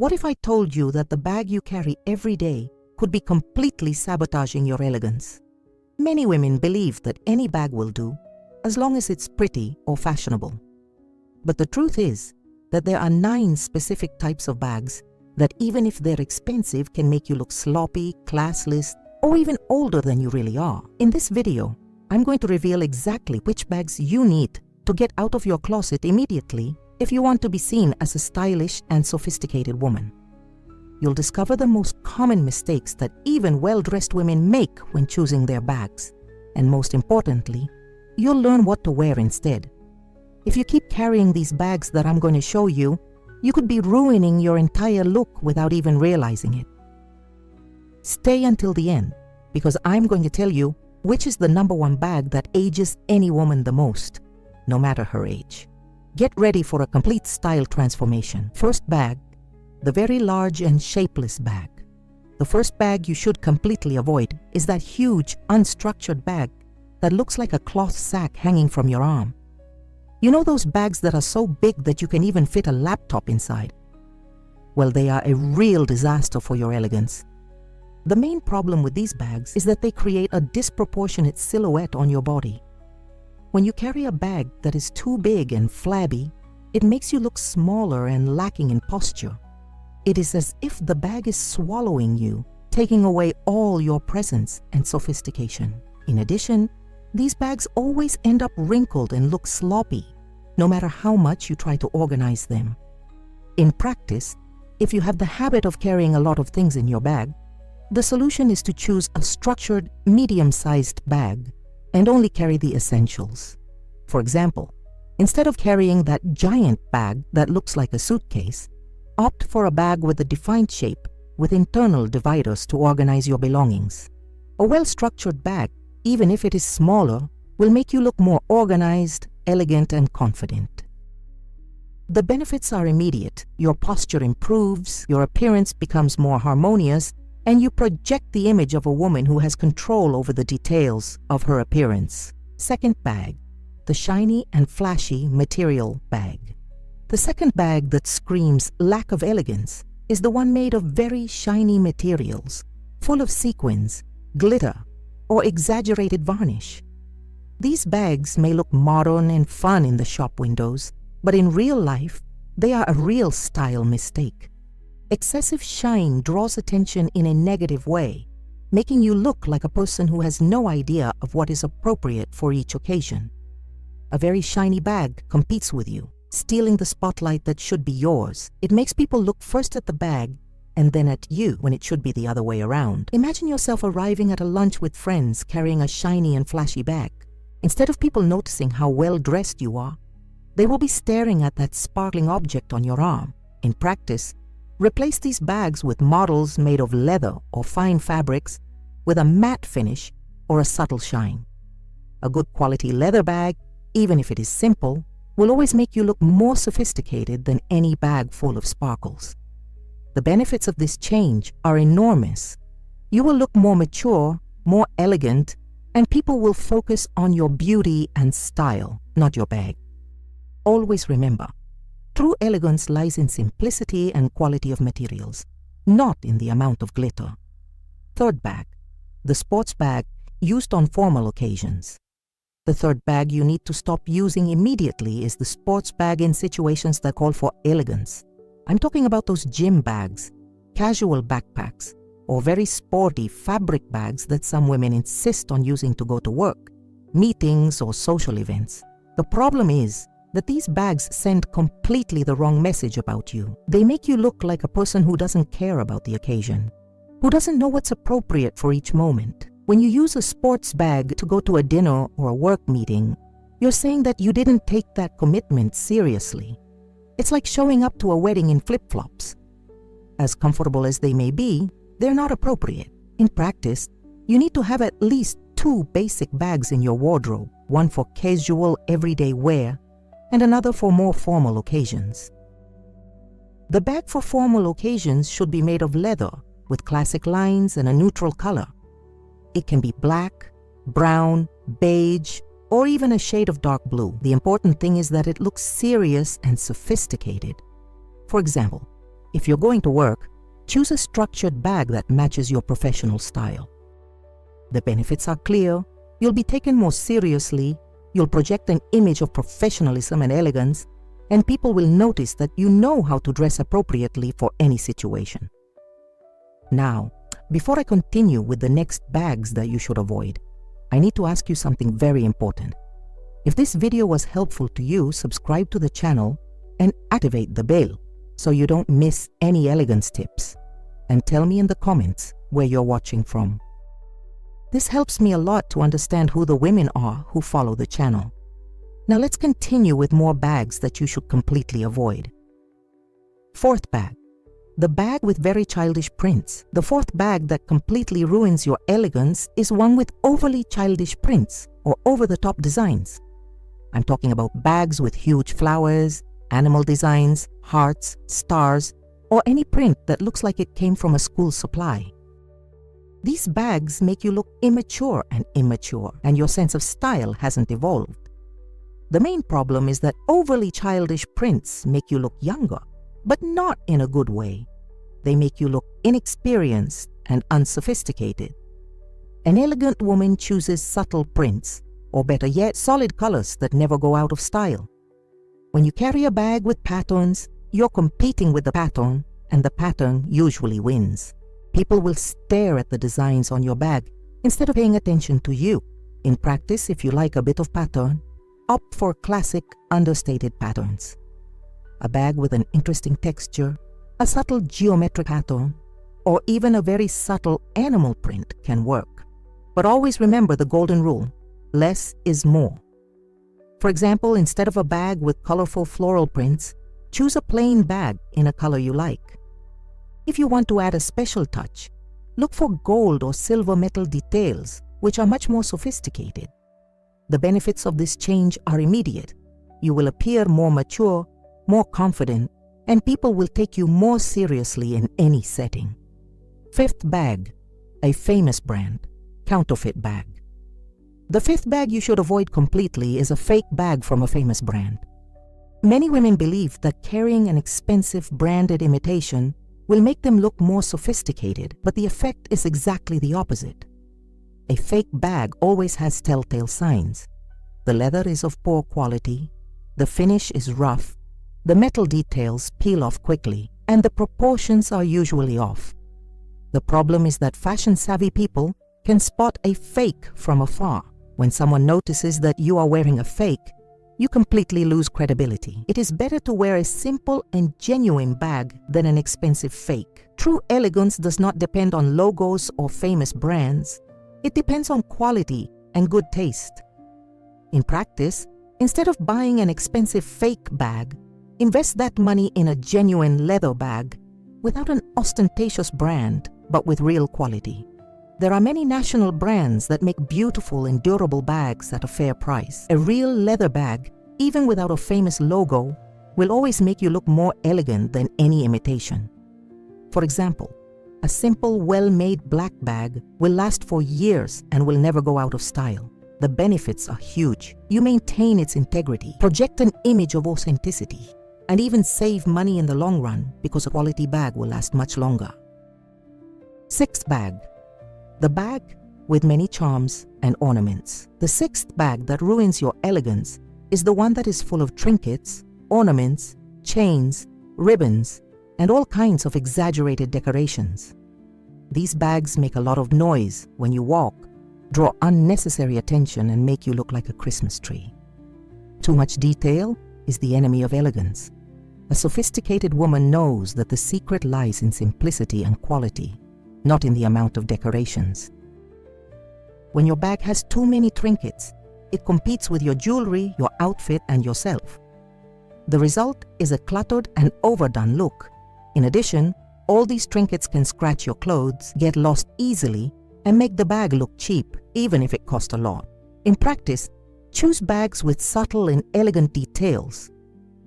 What if I told you that the bag you carry every day could be completely sabotaging your elegance? Many women believe that any bag will do, as long as it's pretty or fashionable. But the truth is that there are 9 specific types of bags that, even if they're expensive, can make you look sloppy, classless, or even older than you really are. In this video, I'm going to reveal exactly which bags you need to get out of your closet immediately if you want to be seen as a stylish and sophisticated woman. You'll discover the most common mistakes that even well-dressed women make when choosing their bags. And most importantly, you'll learn what to wear instead. If you keep carrying these bags that I'm going to show you, you could be ruining your entire look without even realizing it. Stay until the end, because I'm going to tell you which is the #1 bag that ages any woman the most, no matter her age. Get ready for a complete style transformation. First bag, the very large and shapeless bag. The first bag you should completely avoid is that huge, unstructured bag that looks like a cloth sack hanging from your arm. You know those bags that are so big that you can even fit a laptop inside? Well, they are a real disaster for your elegance. The main problem with these bags is that they create a disproportionate silhouette on your body. When you carry a bag that is too big and flabby, it makes you look smaller and lacking in posture. It is as if the bag is swallowing you, taking away all your presence and sophistication. In addition, these bags always end up wrinkled and look sloppy, no matter how much you try to organize them. In practice, if you have the habit of carrying a lot of things in your bag, the solution is to choose a structured, medium-sized bag and only carry the essentials. For example, instead of carrying that giant bag that looks like a suitcase, opt for a bag with a defined shape with internal dividers to organize your belongings. A well-structured bag, even if it is smaller, will make you look more organized, elegant, and confident. The benefits are immediate. Your posture improves, your appearance becomes more harmonious, and you project the image of a woman who has control over the details of her appearance. Second bag, the shiny and flashy material bag. The second bag that screams lack of elegance is the one made of very shiny materials, full of sequins, glitter, or exaggerated varnish. These bags may look modern and fun in the shop windows, but in real life, they are a real style mistake. Excessive shine draws attention in a negative way, making you look like a person who has no idea of what is appropriate for each occasion. A very shiny bag competes with you, stealing the spotlight that should be yours. It makes people look first at the bag and then at you when it should be the other way around. Imagine yourself arriving at a lunch with friends carrying a shiny and flashy bag. Instead of people noticing how well dressed you are, they will be staring at that sparkling object on your arm. In practice, replace these bags with models made of leather or fine fabrics with a matte finish or a subtle shine. A good quality leather bag, even if it is simple, will always make you look more sophisticated than any bag full of sparkles. The benefits of this change are enormous. You will look more mature, more elegant, and people will focus on your beauty and style, not your bag. Always remember, true elegance lies in simplicity and quality of materials, not in the amount of glitter. Third bag, the sports bag used on formal occasions. The third bag you need to stop using immediately is the sports bag in situations that call for elegance. I'm talking about those gym bags, casual backpacks, or very sporty fabric bags that some women insist on using to go to work, meetings, or social events. The problem is that these bags send completely the wrong message about you. They make you look like a person who doesn't care about the occasion, who doesn't know what's appropriate for each moment. When you use a sports bag to go to a dinner or a work meeting, you're saying that you didn't take that commitment seriously. It's like showing up to a wedding in flip-flops. As comfortable as they may be, they're not appropriate. In practice, you need to have at least 2 basic bags in your wardrobe, one for casual, everyday wear, and another for more formal occasions. The bag for formal occasions should be made of leather with classic lines and a neutral color. It can be black, brown, beige, or even a shade of dark blue. The important thing is that it looks serious and sophisticated. For example, If you're going to work, choose a structured bag that matches your professional style. The benefits are clear, you'll be taken more seriously, you'll project an image of professionalism and elegance, and people will notice that you know how to dress appropriately for any situation. Now, before I continue with the next bags that you should avoid, I need to ask you something very important. If this video was helpful to you, subscribe to the channel and activate the bell so you don't miss any elegance tips. And tell me in the comments where you're watching from. This helps me a lot to understand who the women are who follow the channel. Now let's continue with more bags that you should completely avoid. Fourth bag. The bag with very childish prints. The fourth bag that completely ruins your elegance is one with overly childish prints or over-the-top designs. I'm talking about bags with huge flowers, animal designs, hearts, stars, or any print that looks like it came from a school supply. These bags make you look immature, and your sense of style hasn't evolved. The main problem is that overly childish prints make you look younger, but not in a good way. They make you look inexperienced and unsophisticated. An elegant woman chooses subtle prints, or better yet, solid colors that never go out of style. When you carry a bag with patterns, you're competing with the pattern, and the pattern usually wins. People will stare at the designs on your bag instead of paying attention to you. In practice, if you like a bit of pattern, opt for classic, understated patterns. A bag with an interesting texture, a subtle geometric pattern, or even a very subtle animal print can work. But always remember the golden rule: less is more. For example, instead of a bag with colorful floral prints, choose a plain bag in a color you like. If you want to add a special touch, look for gold or silver metal details, which are much more sophisticated. The benefits of this change are immediate. You will appear more mature, more confident, and people will take you more seriously in any setting. Fifth bag, a famous brand, counterfeit bag. The fifth bag you should avoid completely is a fake bag from a famous brand. Many women believe that carrying an expensive branded imitation will make them look more sophisticated, but the effect is exactly the opposite. A fake bag always has telltale signs. The leather is of poor quality, the finish is rough, the metal details peel off quickly, and the proportions are usually off. The problem is that fashion-savvy people can spot a fake from afar. When someone notices that you are wearing a fake, you completely lose credibility. It is better to wear a simple and genuine bag than an expensive fake. True elegance does not depend on logos or famous brands. It depends on quality and good taste. In practice, instead of buying an expensive fake bag, invest that money in a genuine leather bag without an ostentatious brand, but with real quality. There are many national brands that make beautiful and durable bags at a fair price. A real leather bag, even without a famous logo, will always make you look more elegant than any imitation. For example, a simple, well-made black bag will last for years and will never go out of style. The benefits are huge. You maintain its integrity, project an image of authenticity, and even save money in the long run because a quality bag will last much longer. Sixth bag. The bag with many charms and ornaments. The sixth bag that ruins your elegance is the one that is full of trinkets, ornaments, chains, ribbons, and all kinds of exaggerated decorations. These bags make a lot of noise when you walk, draw unnecessary attention, and make you look like a Christmas tree. Too much detail is the enemy of elegance. A sophisticated woman knows that the secret lies in simplicity and quality, not in the amount of decorations. When your bag has too many trinkets, it competes with your jewelry, your outfit, and yourself. The result is a cluttered and overdone look. In addition, all these trinkets can scratch your clothes, get lost easily, and make the bag look cheap, even if it cost a lot. In practice, choose bags with subtle and elegant details.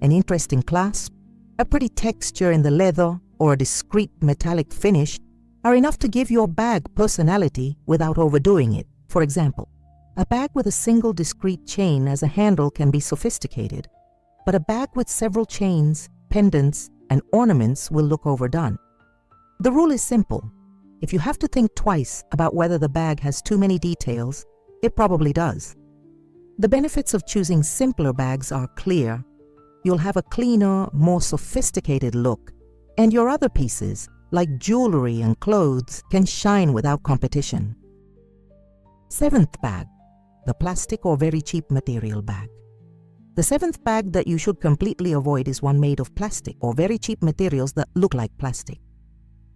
An interesting clasp, a pretty texture in the leather, or a discreet metallic finish are enough to give your bag personality without overdoing it. For example, a bag with a single discreet chain as a handle can be sophisticated, but a bag with several chains, pendants, and ornaments will look overdone. The rule is simple. If you have to think twice about whether the bag has too many details, it probably does. The benefits of choosing simpler bags are clear. You'll have a cleaner, more sophisticated look, and your other pieces, like jewelry and clothes, can shine without competition. 7th bag, the plastic or very cheap material bag. The 7th bag that you should completely avoid is one made of plastic or very cheap materials that look like plastic.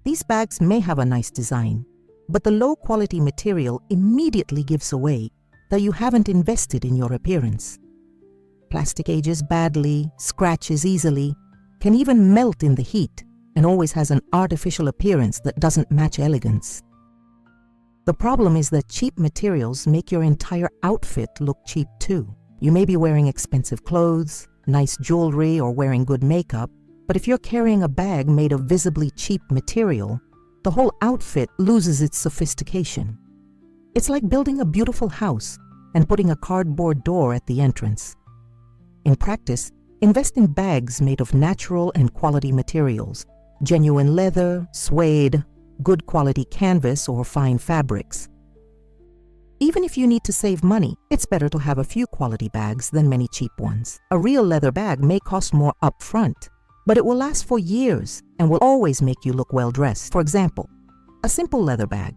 These bags may have a nice design, but the low-quality material immediately gives away that you haven't invested in your appearance. Plastic ages badly, scratches easily, can even melt in the heat, and always has an artificial appearance that doesn't match elegance. The problem is that cheap materials make your entire outfit look cheap too. You may be wearing expensive clothes, nice jewelry, or wearing good makeup, but if you're carrying a bag made of visibly cheap material, the whole outfit loses its sophistication. It's like building a beautiful house and putting a cardboard door at the entrance. In practice, invest in bags made of natural and quality materials, genuine leather, suede, good quality canvas, or fine fabrics. Even if you need to save money, it's better to have a few quality bags than many cheap ones. A real leather bag may cost more up front, but it will last for years and will always make you look well dressed. For example, a simple leather bag,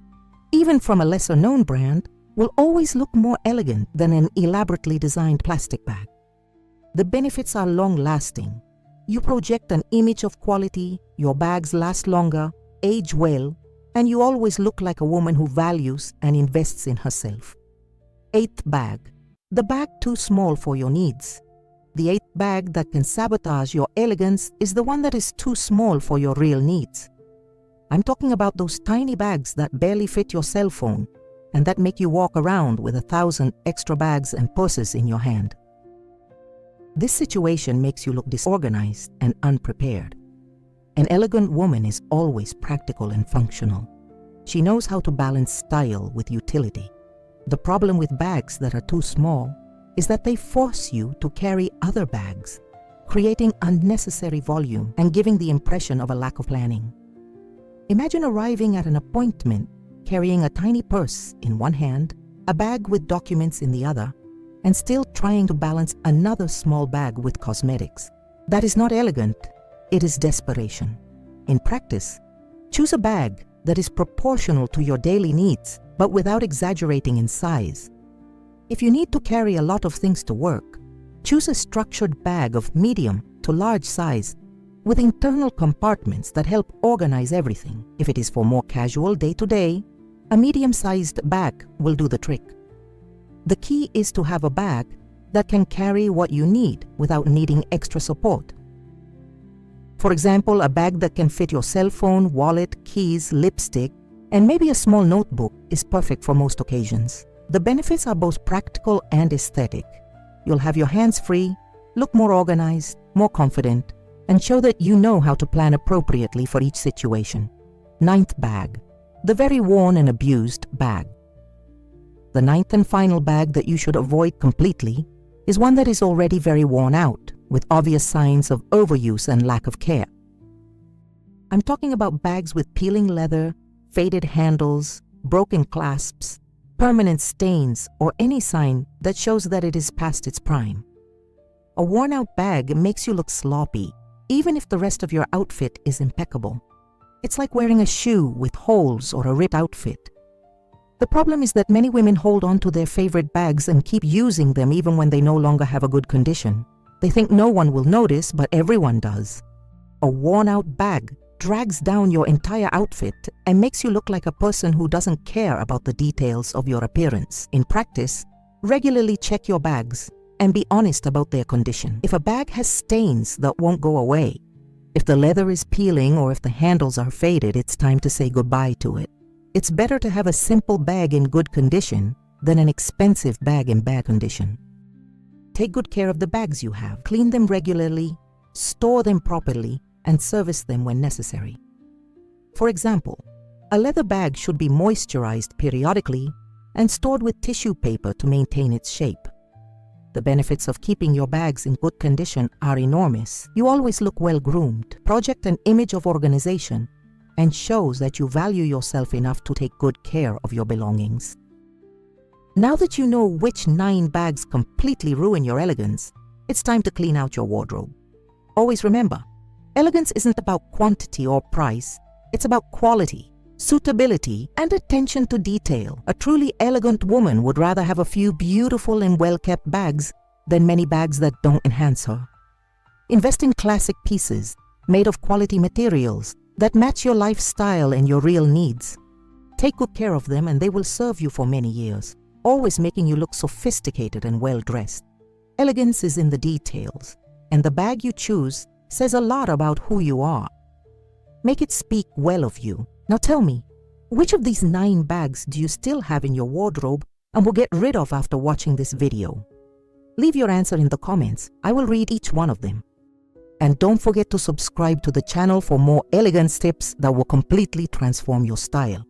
even from a lesser-known brand, will always look more elegant than an elaborately designed plastic bag. The benefits are long-lasting. You project an image of quality, your bags last longer, age well, and you always look like a woman who values and invests in herself. 8th bag, the bag too small for your needs. The 8th bag that can sabotage your elegance is the one that is too small for your real needs. I'm talking about those tiny bags that barely fit your cell phone and that make you walk around with 1,000 extra bags and purses in your hand. This situation makes you look disorganized and unprepared. An elegant woman is always practical and functional. She knows how to balance style with utility. The problem with bags that are too small is that they force you to carry other bags, creating unnecessary volume and giving the impression of a lack of planning. Imagine arriving at an appointment carrying a tiny purse in one hand, a bag with documents in the other, and still trying to balance another small bag with cosmetics. That is not elegant, it is desperation. In practice, choose a bag that is proportional to your daily needs, but without exaggerating in size. If you need to carry a lot of things to work, choose a structured bag of medium to large size with internal compartments that help organize everything. If it is for more casual day-to-day, a medium-sized bag will do the trick. The key is to have a bag that can carry what you need without needing extra support. For example, a bag that can fit your cell phone, wallet, keys, lipstick, and maybe a small notebook is perfect for most occasions. The benefits are both practical and aesthetic. You'll have your hands free, look more organized, more confident, and show that you know how to plan appropriately for each situation. 9th bag, the very worn and abused bag. The 9th and final bag that you should avoid completely is one that is already very worn out, with obvious signs of overuse and lack of care. I'm talking about bags with peeling leather, faded handles, broken clasps, permanent stains, or any sign that shows that it is past its prime. A worn-out bag makes you look sloppy, even if the rest of your outfit is impeccable. It's like wearing a shoe with holes or a ripped outfit. The problem is that many women hold on to their favorite bags and keep using them even when they no longer have a good condition. They think no one will notice, but everyone does. A worn-out bag drags down your entire outfit and makes you look like a person who doesn't care about the details of your appearance. In practice, regularly check your bags and be honest about their condition. If a bag has stains that won't go away, if the leather is peeling, or if the handles are faded, it's time to say goodbye to it. It's better to have a simple bag in good condition than an expensive bag in bad condition. Take good care of the bags you have. Clean them regularly, store them properly, and service them when necessary. For example, a leather bag should be moisturized periodically and stored with tissue paper to maintain its shape. The benefits of keeping your bags in good condition are enormous. You always look well-groomed, project an image of organization, and shows that you value yourself enough to take good care of your belongings. Now that you know which 9 bags completely ruin your elegance, it's time to clean out your wardrobe. Always remember, elegance isn't about quantity or price, it's about quality, suitability, and attention to detail. A truly elegant woman would rather have a few beautiful and well-kept bags than many bags that don't enhance her. Invest in classic pieces made of quality materials that match your lifestyle and your real needs. Take good care of them and they will serve you for many years, always making you look sophisticated and well-dressed. Elegance is in the details, and the bag you choose says a lot about who you are. Make it speak well of you. Now tell me, which of these 9 bags do you still have in your wardrobe and will get rid of after watching this video? Leave your answer in the comments. I will read each one of them. And don't forget to subscribe to the channel for more elegance tips that will completely transform your style.